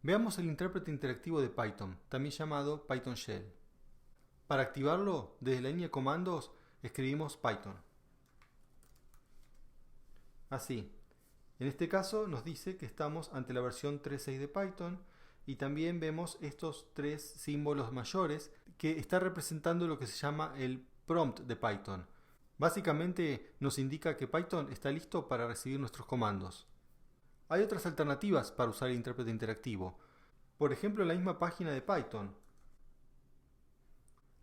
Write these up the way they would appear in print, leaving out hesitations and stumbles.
Veamos el intérprete interactivo de Python, también llamado Python Shell. Para activarlo, desde la línea de comandos escribimos Python. Así. En este caso nos dice que estamos ante la versión 3.6 de Python y también vemos estos tres símbolos mayores que está representando lo que se llama el prompt de Python. Básicamente nos indica que Python está listo para recibir nuestros comandos. Hay otras alternativas para usar el intérprete interactivo. Por ejemplo, en la misma página de Python.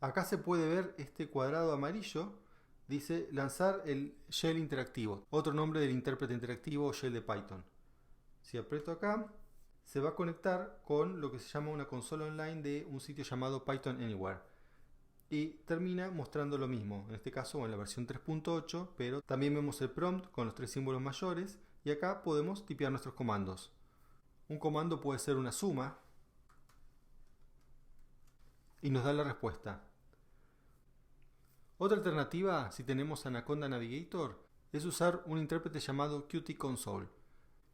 Acá se puede ver este cuadrado amarillo. Dice lanzar el shell interactivo, otro nombre del intérprete interactivo shell de Python. Si aprieto acá, se va a conectar con lo que se llama una consola online de un sitio llamado Python Anywhere. Y termina mostrando lo mismo, en este caso en la versión 3.8, pero también vemos el prompt con los tres símbolos mayores y acá podemos tipear nuestros comandos. Un comando puede ser una suma y nos da la respuesta. Otra alternativa, si tenemos Anaconda Navigator, es usar un intérprete llamado Qt Console.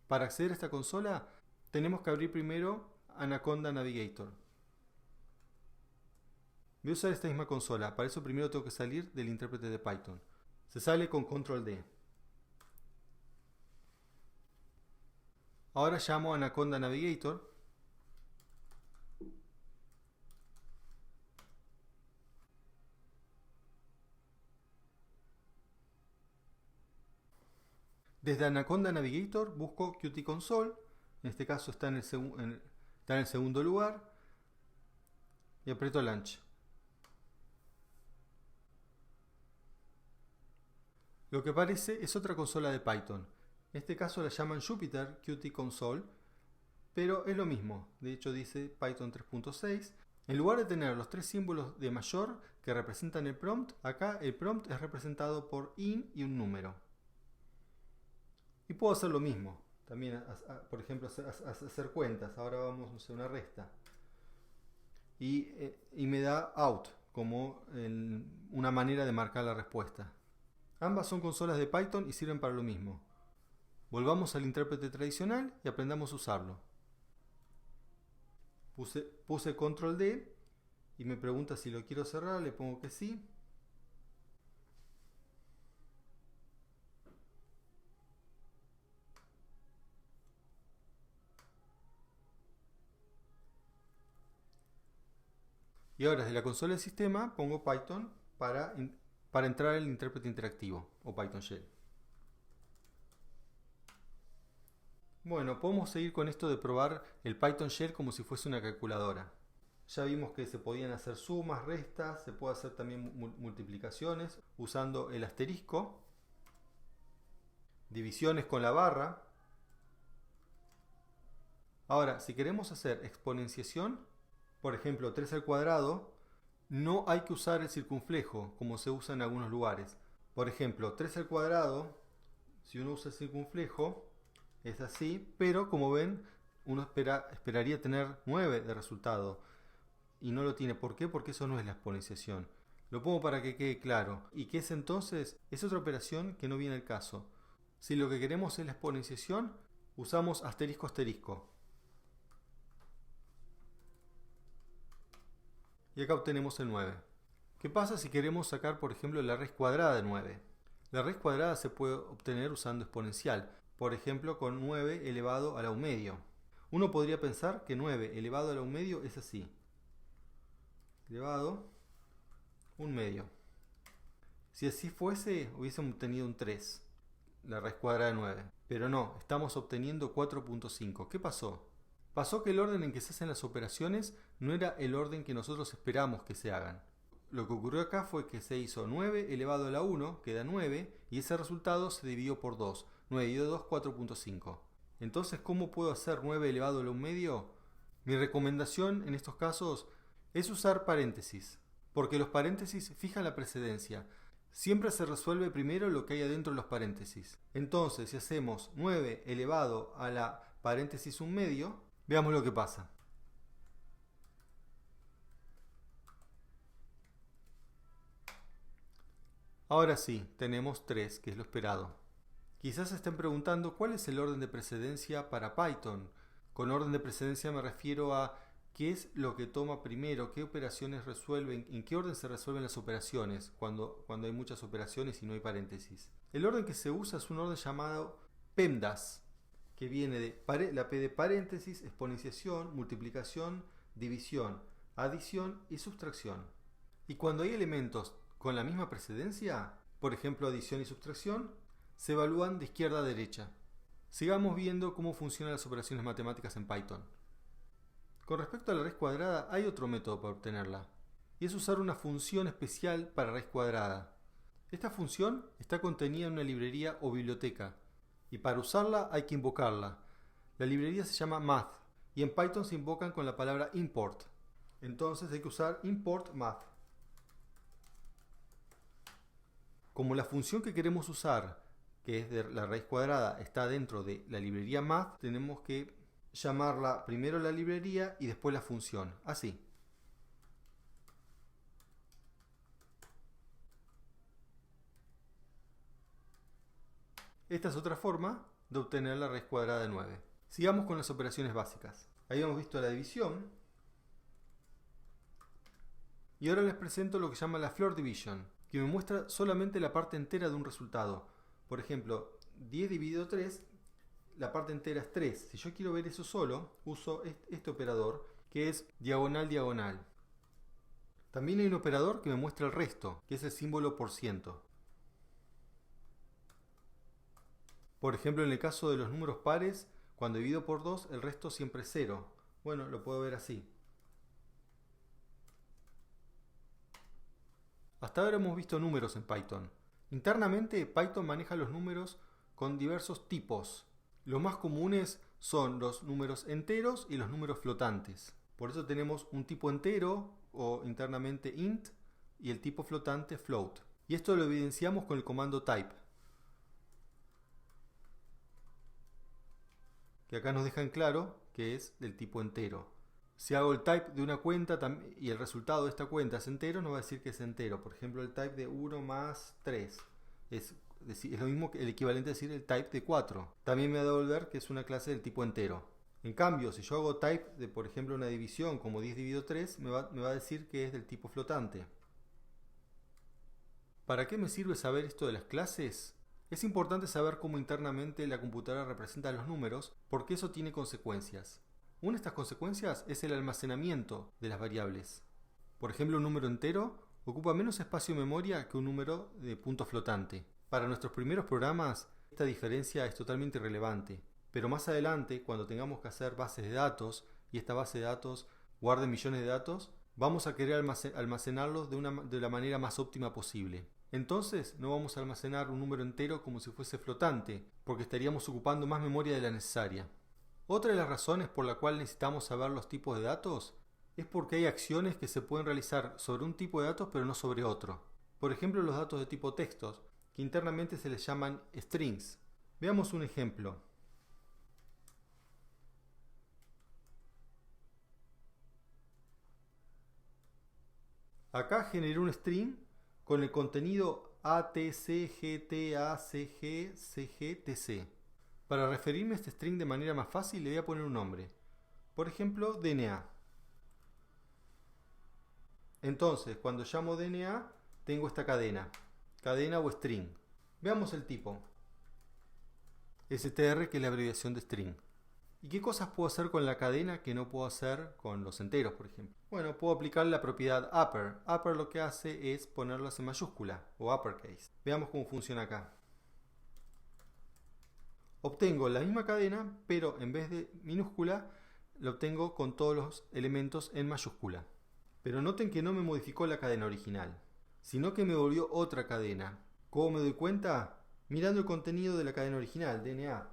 Para acceder a esta consola, tenemos que abrir primero Anaconda Navigator. Voy a usar esta misma consola, para eso primero tengo que salir del intérprete de Python. Se sale con Control D. Ahora llamo a Anaconda Navigator. Desde Anaconda Navigator busco Qt Console, en este caso está en el segundo lugar, y aprieto Launch. Lo que aparece es otra consola de Python. En este caso la llaman Jupyter Qt Console, pero es lo mismo. De hecho dice Python 3.6. En lugar de tener los tres símbolos de mayor que representan el prompt, acá el prompt es representado por in y un número. Y puedo hacer lo mismo. También, por ejemplo, hacer cuentas. Ahora vamos a hacer una resta. Y me da out como una manera de marcar la respuesta. Ambas son consolas de Python y sirven para lo mismo. Volvamos al intérprete tradicional y aprendamos a usarlo. Puse Control D y me pregunta si lo quiero cerrar, le pongo que sí. Y ahora desde la consola del sistema pongo Python para entrar al intérprete interactivo o Python Shell. Bueno, podemos seguir con esto de probar el Python Shell como si fuese una calculadora. Ya vimos que se podían hacer sumas, restas, se puede hacer también multiplicaciones usando el asterisco, divisiones con la barra. Ahora, si queremos hacer exponenciación, por ejemplo 3 al cuadrado, no hay que usar el circunflejo como se usa en algunos lugares. Por ejemplo, 3 al cuadrado, si uno usa el circunflejo, es así, pero como ven, uno esperaría tener 9 de resultado. Y no lo tiene. ¿Por qué? Porque eso no es la exponenciación. Lo pongo para que quede claro. ¿Y qué es entonces? Es otra operación que no viene al caso. Si lo que queremos es la exponenciación, usamos asterisco asterisco. Y acá obtenemos el 9. ¿Qué pasa si queremos sacar, por ejemplo, la raíz cuadrada de 9? La raíz cuadrada se puede obtener usando exponencial. Por ejemplo, con 9 elevado a la 1 medio. Uno podría pensar que 9 elevado a la 1 medio es así. Elevado 1 medio. Si así fuese, hubiésemos obtenido un 3, la raíz cuadrada de 9. Pero no, estamos obteniendo 4.5. ¿Qué pasó? Pasó que el orden en que se hacen las operaciones no era el orden que nosotros esperamos que se hagan. Lo que ocurrió acá fue que se hizo 9 elevado a la 1, que da 9, y ese resultado se dividió por 2. 9 dividido 2, 4.5. Entonces, ¿cómo puedo hacer 9 elevado a la 1 medio? Mi recomendación en estos casos es usar paréntesis, porque los paréntesis fijan la precedencia. Siempre se resuelve primero lo que hay adentro de los paréntesis. Entonces, si hacemos 9 elevado a la paréntesis 1 medio, veamos lo que pasa. Ahora sí, tenemos 3, que es lo esperado. Quizás se estén preguntando cuál es el orden de precedencia para Python. Con orden de precedencia me refiero a qué es lo que toma primero, qué operaciones resuelven, en qué orden se resuelven las operaciones cuando hay muchas operaciones y no hay paréntesis. El orden que se usa es un orden llamado PEMDAS, que viene de la P de paréntesis, exponenciación, multiplicación, división, adición y sustracción. Y cuando hay elementos con la misma precedencia, por ejemplo adición y sustracción, se evalúan de izquierda a derecha. Sigamos viendo cómo funcionan las operaciones matemáticas en Python. Con respecto a la raíz cuadrada, hay otro método para obtenerla, y es usar una función especial para raíz cuadrada. Esta función está contenida en una librería o biblioteca, y para usarla hay que invocarla. La librería se llama math, y en Python se invocan con la palabra import. Entonces hay que usar import math. Como la función que queremos usar, que es de la raíz cuadrada, está dentro de la librería math, tenemos que llamarla primero la librería y después la función, así. Esta es otra forma de obtener la raíz cuadrada de 9. Sigamos con las operaciones básicas. Ahí hemos visto la división. Y ahora les presento lo que se llama la floor division, que me muestra solamente la parte entera de un resultado. Por ejemplo, 10 dividido 3, la parte entera es 3. Si yo quiero ver eso solo, uso este operador, que es diagonal diagonal. También hay un operador que me muestra el resto, que es el símbolo por ciento. Por ejemplo, en el caso de los números pares, cuando divido por 2, el resto siempre es 0. Bueno, lo puedo ver así. Hasta ahora hemos visto números en Python. Internamente, Python maneja los números con diversos tipos. Los más comunes son los números enteros y los números flotantes. Por eso tenemos un tipo entero o internamente int y el tipo flotante float. Y esto lo evidenciamos con el comando type, que acá nos deja en claro que es del tipo entero. Si hago el type de una cuenta y el resultado de esta cuenta es entero, nos va a decir que es entero. Por ejemplo, el type de 1 más 3 es lo mismo que el equivalente a decir el type de 4. También me va a devolver que es una clase del tipo entero. En cambio, si yo hago type de, por ejemplo, una división como 10 dividido 3, me va a decir que es del tipo flotante. ¿Para qué me sirve saber esto de las clases? Es importante saber cómo internamente la computadora representa los números, porque eso tiene consecuencias. Una de estas consecuencias es el almacenamiento de las variables. Por ejemplo, un número entero ocupa menos espacio en memoria que un número de punto flotante. Para nuestros primeros programas, esta diferencia es totalmente irrelevante, pero más adelante, cuando tengamos que hacer bases de datos y esta base de datos guarde millones de datos, vamos a querer almacenarlos de la manera más óptima posible. Entonces no vamos a almacenar un número entero como si fuese flotante, porque estaríamos ocupando más memoria de la necesaria. Otra de las razones por la cual necesitamos saber los tipos de datos es porque hay acciones que se pueden realizar sobre un tipo de datos pero no sobre otro. Por ejemplo, los datos de tipo textos, que internamente se les llaman strings. Veamos un ejemplo. Acá generé un string con el contenido ATCGTACGCGTC. Para referirme a este string de manera más fácil le voy a poner un nombre. Por ejemplo, DNA. Entonces, cuando llamo DNA, tengo esta cadena o string. Veamos el tipo. str, que es la abreviación de string. ¿Y qué cosas puedo hacer con la cadena que no puedo hacer con los enteros, por ejemplo? Bueno, puedo aplicar la propiedad upper. Upper lo que hace es ponerlas en mayúscula o uppercase. Veamos cómo funciona acá. Obtengo la misma cadena, pero en vez de minúscula, la obtengo con todos los elementos en mayúscula. Pero noten que no me modificó la cadena original, sino que me volvió otra cadena. ¿Cómo me doy cuenta? Mirando el contenido de la cadena original, DNA.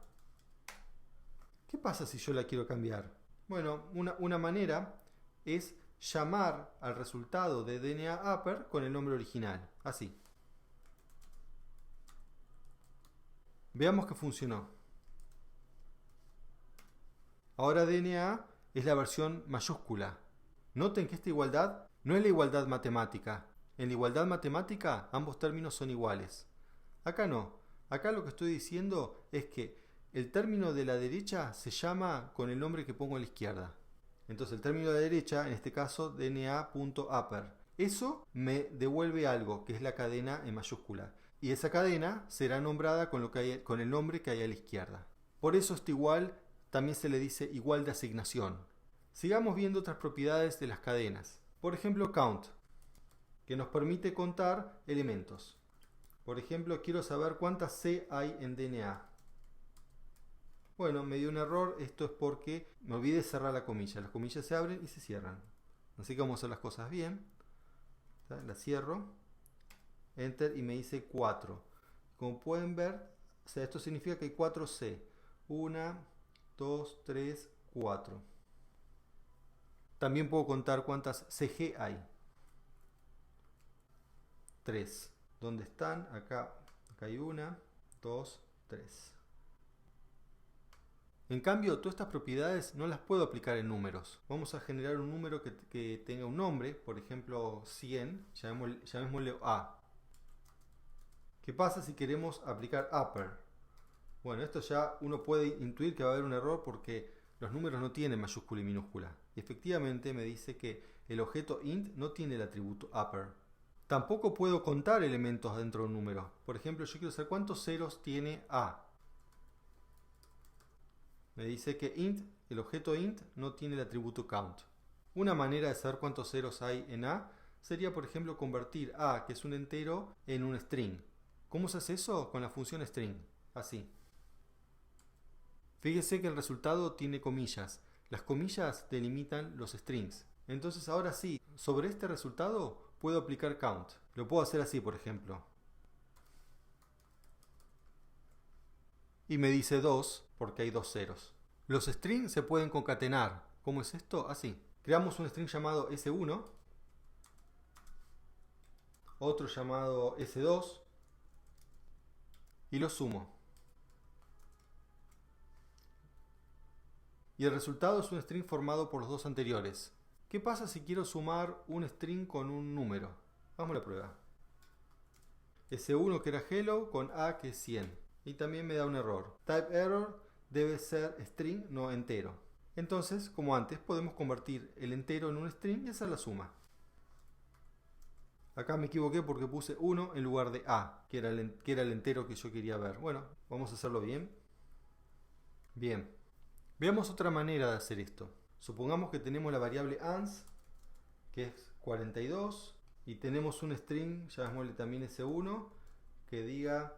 ¿Qué pasa si yo la quiero cambiar? Bueno, una manera es llamar al resultado de DNA upper con el nombre original, así. Veamos que funcionó. Ahora DNA es la versión mayúscula. Noten que esta igualdad no es la igualdad matemática. En la igualdad matemática ambos términos son iguales. Acá no. Acá lo que estoy diciendo es que el término de la derecha se llama con el nombre que pongo a la izquierda. Entonces el término de la derecha, en este caso dna.upper. Eso me devuelve algo, que es la cadena en mayúscula. Y esa cadena será nombrada con el nombre que hay a la izquierda. Por eso este igual también se le dice igual de asignación. Sigamos viendo otras propiedades de las cadenas. Por ejemplo, count, que nos permite contar elementos. Por ejemplo, quiero saber cuántas C hay en DNA. Bueno, me dio un error. Esto es porque me olvidé de cerrar la comilla. Las comillas se abren y se cierran. Así que vamos a hacer las cosas bien. La cierro. Enter y me dice 4. Como pueden ver, esto significa que hay 4 C. 1, 2, 3, 4. También puedo contar cuántas CG hay. 3. ¿Dónde están? Acá hay 1, 2, 3. En cambio, todas estas propiedades no las puedo aplicar en números. Vamos a generar un número que tenga un nombre, por ejemplo 100, llamémosle A. ¿Qué pasa si queremos aplicar upper? Bueno, esto ya uno puede intuir que va a haber un error porque los números no tienen mayúscula y minúscula. Y efectivamente me dice que el objeto int no tiene el atributo upper. Tampoco puedo contar elementos dentro de un número. Por ejemplo, yo quiero saber cuántos ceros tiene A. Me dice que el objeto int no tiene el atributo count. Una manera de saber cuántos ceros hay en A sería, por ejemplo, convertir A, que es un entero, en un string. ¿Cómo se hace eso? Con la función string. Así. Fíjese que el resultado tiene comillas. Las comillas delimitan los strings. Entonces ahora sí, sobre este resultado puedo aplicar count. Lo puedo hacer así, por ejemplo. Y me dice 2 porque hay 2 ceros. Los strings se pueden concatenar. ¿Cómo es esto? Así. Creamos un string llamado S1, otro llamado S2 y los sumo. Y el resultado es un string formado por los dos anteriores. ¿Qué pasa si quiero sumar un string con un número? Vamos a la prueba. S1 que era hello con A que es 100. Y también me da un error. Type error debe ser string, no entero. Entonces, como antes, podemos convertir el entero en un string y hacer la suma. Acá me equivoqué porque puse 1 en lugar de A, que era el entero que yo quería ver. Bueno, vamos a hacerlo bien. Bien. Veamos otra manera de hacer esto. Supongamos que tenemos la variable ans, que es 42, y tenemos un string, llamémosle también S1, que diga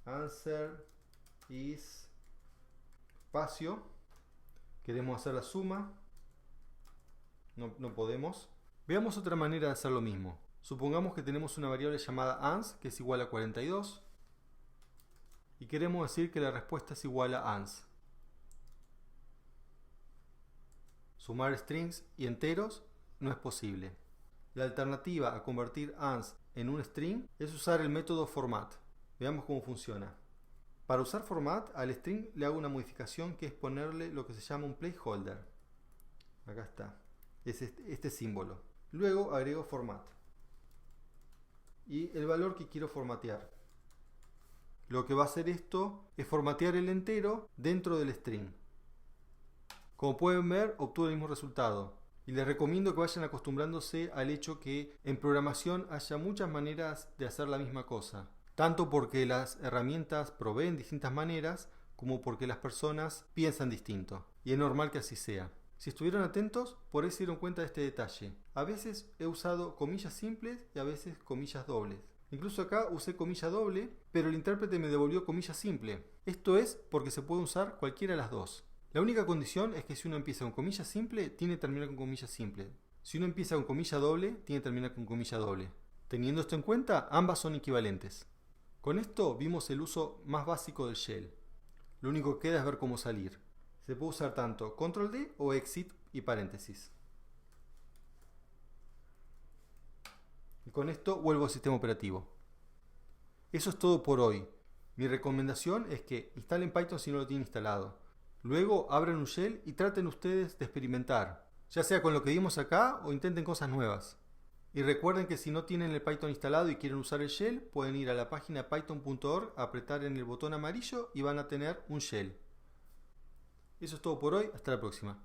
answer is espacio. Queremos hacer la suma. No podemos. Veamos otra manera de hacer lo mismo. Supongamos que tenemos una variable llamada ans, que es igual a 42. Y queremos decir que la respuesta es igual a ans. Sumar strings y enteros no es posible. La alternativa a convertir ans en un string es usar el método format. Veamos cómo funciona. Para usar format, al string le hago una modificación que es ponerle lo que se llama un placeholder. Acá está. Es este símbolo. Luego agrego format. Y el valor que quiero formatear. Lo que va a hacer esto es formatear el entero dentro del string. Como pueden ver, obtuve el mismo resultado. Y les recomiendo que vayan acostumbrándose al hecho que en programación haya muchas maneras de hacer la misma cosa. Tanto porque las herramientas proveen distintas maneras, como porque las personas piensan distinto. Y es normal que así sea. Si estuvieron atentos, por ahí se dieron cuenta de este detalle. A veces he usado comillas simples y a veces comillas dobles. Incluso acá usé comilla doble, pero el intérprete me devolvió comilla simple. Esto es porque se puede usar cualquiera de las dos. La única condición es que si uno empieza con comilla simple, tiene que terminar con comilla simple. Si uno empieza con comilla doble, tiene que terminar con comilla doble. Teniendo esto en cuenta, ambas son equivalentes. Con esto vimos el uso más básico del shell. Lo único que queda es ver cómo salir. Se puede usar tanto control D o exit y paréntesis. Y con esto vuelvo al sistema operativo. Eso es todo por hoy. Mi recomendación es que instalen Python si no lo tienen instalado. Luego abran un shell y traten ustedes de experimentar, ya sea con lo que vimos acá o intenten cosas nuevas. Y recuerden que si no tienen el Python instalado y quieren usar el shell, pueden ir a la página python.org, apretar en el botón amarillo y van a tener un shell. Eso es todo por hoy, hasta la próxima.